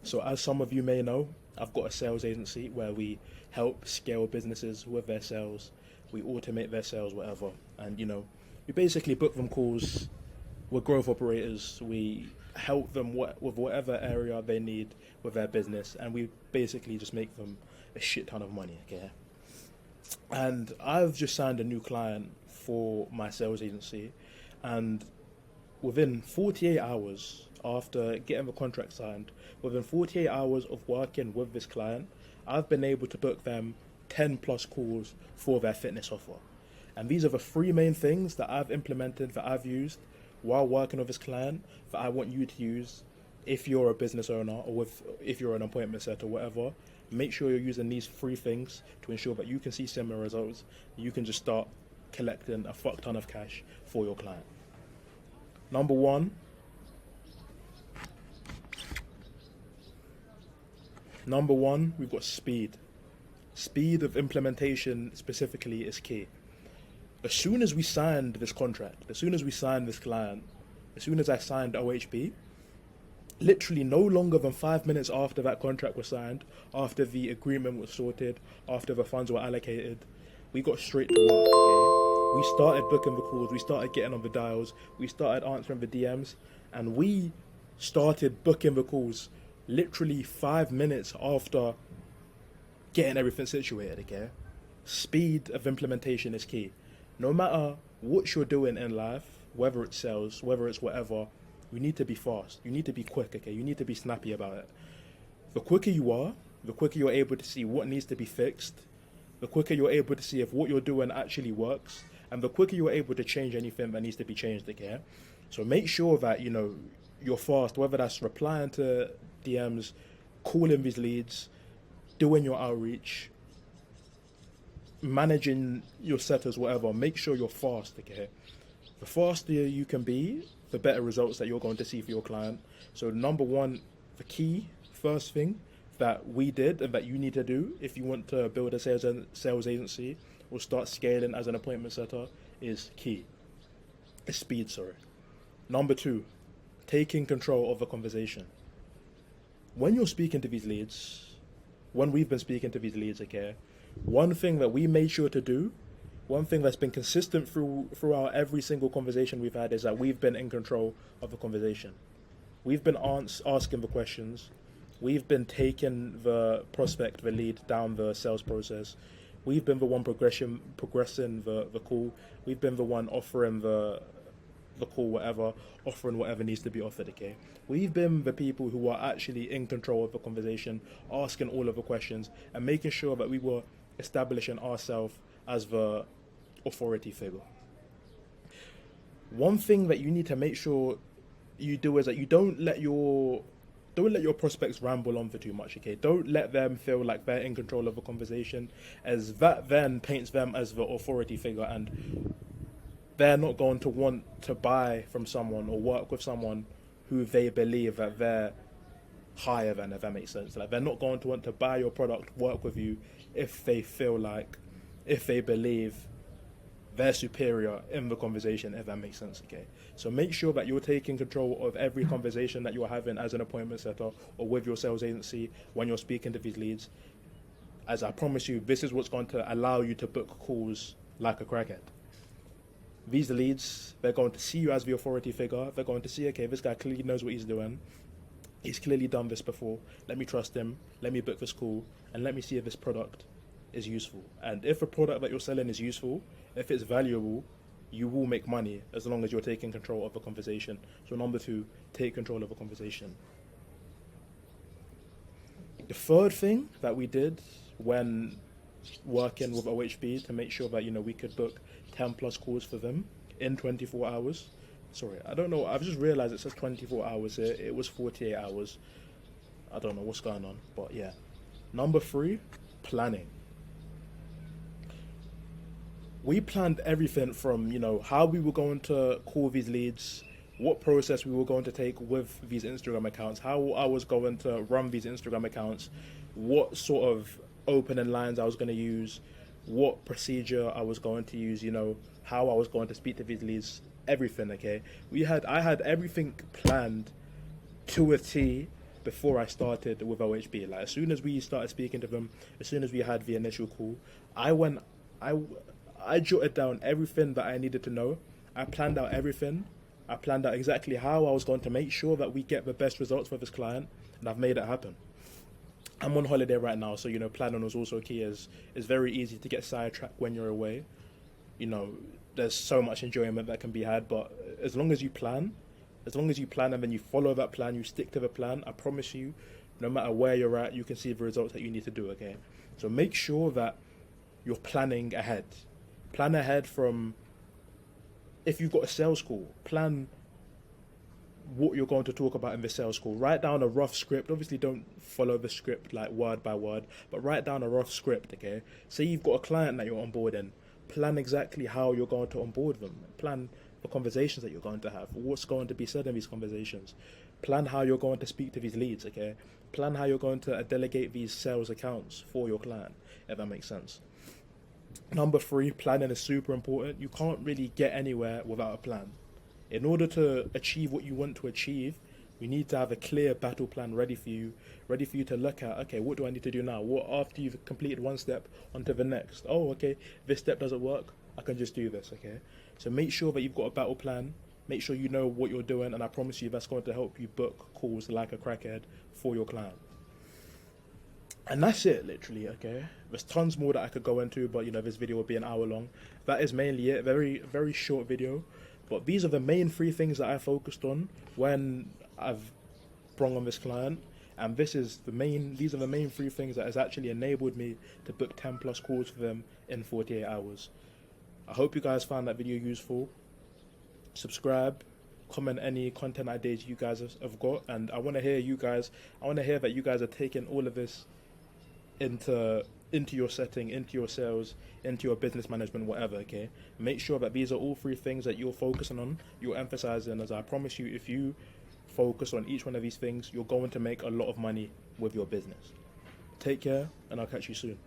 So as some of you may know, I've got a sales agency where we help scale businesses with their sales. We automate their sales, whatever. And we basically book them calls. We're growth operators. We help them with whatever area they need with their business, and we basically just make them a shit ton of money, okay? And I've just signed a new client for my sales agency, and within 48 hours after getting the contract signed, within 48 hours of working with this client, I've been able to book them 10 plus calls for their fitness offer. And these are the three main things that I've implemented, that I've used while working with this client, that I want you to use if you're a business owner or if you're an appointment setter or whatever. Make sure you're using these three things to ensure that you can see similar results. You can just start collecting a fuck ton of cash for your client. Number one, we've got speed. Speed of implementation specifically is key. As soon as we signed this contract, as soon as we signed this client, as soon as I signed OHB, literally no longer than 5 minutes after that contract was signed, after the agreement was sorted, after the funds were allocated, we got straight to work, okay? We started booking the calls, we started getting on the dials, we started answering the DMs, and we started booking the calls literally 5 minutes after getting everything situated, okay? Speed of implementation is key. No matter what you're doing in life, whether it's sales, whether it's whatever, you need to be fast. You need to be quick, okay? You need to be snappy about it. The quicker you are, the quicker you're able to see what needs to be fixed, the quicker you're able to see if what you're doing actually works, and the quicker you're able to change anything that needs to be changed, okay? So make sure that, you're fast, whether that's replying to DMs, calling these leads, doing your outreach, managing your setters, whatever. Make sure you're fast, okay? The faster you can be, the better results that you're going to see for your client. So number one, the key first thing that we did and that you need to do if you want to build a sales agency or start scaling as an appointment setter is key. It's speed, sorry. Number two, taking control of the conversation. When you're speaking to these leads, when we've been speaking to these leads, okay, one thing that we made sure to do, one thing that's been consistent throughout every single conversation we've had is that we've been in control of the conversation. We've been asking the questions. We've been taking the prospect, the lead, down the sales process. We've been the one progressing the call. We've been the one offering the call, whatever, offering whatever needs to be offered, okay? We've been the people who are actually in control of the conversation, asking all of the questions and making sure that we were establishing ourselves as the authority figure. One thing that you need to make sure you do is that you don't let your prospects ramble on for too much, okay? Don't let them feel like they're in control of a conversation, as that then paints them as the authority figure, and they're not going to want to buy from someone or work with someone who they believe that they're higher than, if that makes sense. Like, they're not going to want to buy your product, work with you, if they believe they're superior in the conversation, if that makes sense, okay? So make sure that you're taking control of every conversation that you're having as an appointment setter or with your sales agency when you're speaking to these leads. As I promise you, this is what's going to allow you to book calls like a crackhead. These leads, they're going to see you as the authority figure. They're going to see, okay, this guy clearly knows what he's doing. He's clearly done this before. Let me trust him. Let me book this call. And let me see if this product is useful. And if a product that you're selling is useful, if it's valuable, you will make money as long as you're taking control of the conversation. So number two, take control of the conversation. The third thing that we did when working with OHB to make sure that, we could book 10 plus calls for them in 24 hours. Sorry, I don't know. I've just realized it says 24 hours here. It was 48 hours. I don't know what's going on, but yeah. Number three, planning. We planned everything from, how we were going to call these leads, what process we were going to take with these Instagram accounts, how I was going to run these Instagram accounts, what sort of opening lines I was going to use, what procedure I was going to use, how I was going to speak to these leads, everything, okay? I had everything planned to a T before I started with OHB. Like as soon as we started speaking to them, as soon as we had the initial call, I went, I, I jotted down everything that I needed to know. I planned out everything. I planned out exactly how I was going to make sure that we get the best results for this client, and I've made it happen. I'm on holiday right now, so planning was also key. It's very easy to get sidetracked when you're away. There's so much enjoyment that can be had, but as long as you plan and then you follow that plan, you stick to the plan, I promise you, no matter where you're at, you can see the results that you need to do, okay? So make sure that you're planning ahead. Plan ahead from, if you've got a sales call, plan what you're going to talk about in the sales call. Write down a rough script. Obviously, don't follow the script like word by word, but write down a rough script, okay? Say you've got a client that you're onboarding. Plan exactly how you're going to onboard them. Plan the conversations that you're going to have. What's going to be said in these conversations. Plan how you're going to speak to these leads, okay? Plan how you're going to delegate these sales accounts for your client, if that makes sense. Number 3, planning is super important. You can't really get anywhere without a plan. In order to achieve what you want to achieve, you need to have a clear battle plan ready for you to look at. Okay, what do I need to do now? What, after you've completed one step, onto the next? Oh, okay, this step doesn't work, I can just do this, okay? So make sure that you've got a battle plan. Make sure you know what you're doing, and I promise you that's going to help you book calls like a crackhead for your client. And that's it, literally, okay? There's tons more that I could go into, but this video will be an hour long. That is mainly it. Very, very short video. But these are the main 3 things that I focused on when I've brought on this client. And these are the main 3 things that has actually enabled me to book 10 plus calls for them in 48 hours. I hope you guys found that video useful. Subscribe, comment any content ideas you guys have got, and I want to hear you guys. I want to hear that you guys are taking all of this into your setting, into your sales, into your business management, whatever, okay? Make sure that these are all 3 things that you're focusing on, you're emphasizing, as I promise you, if you focus on each one of these things, you're going to make a lot of money with your business. Take care, and I'll catch you soon.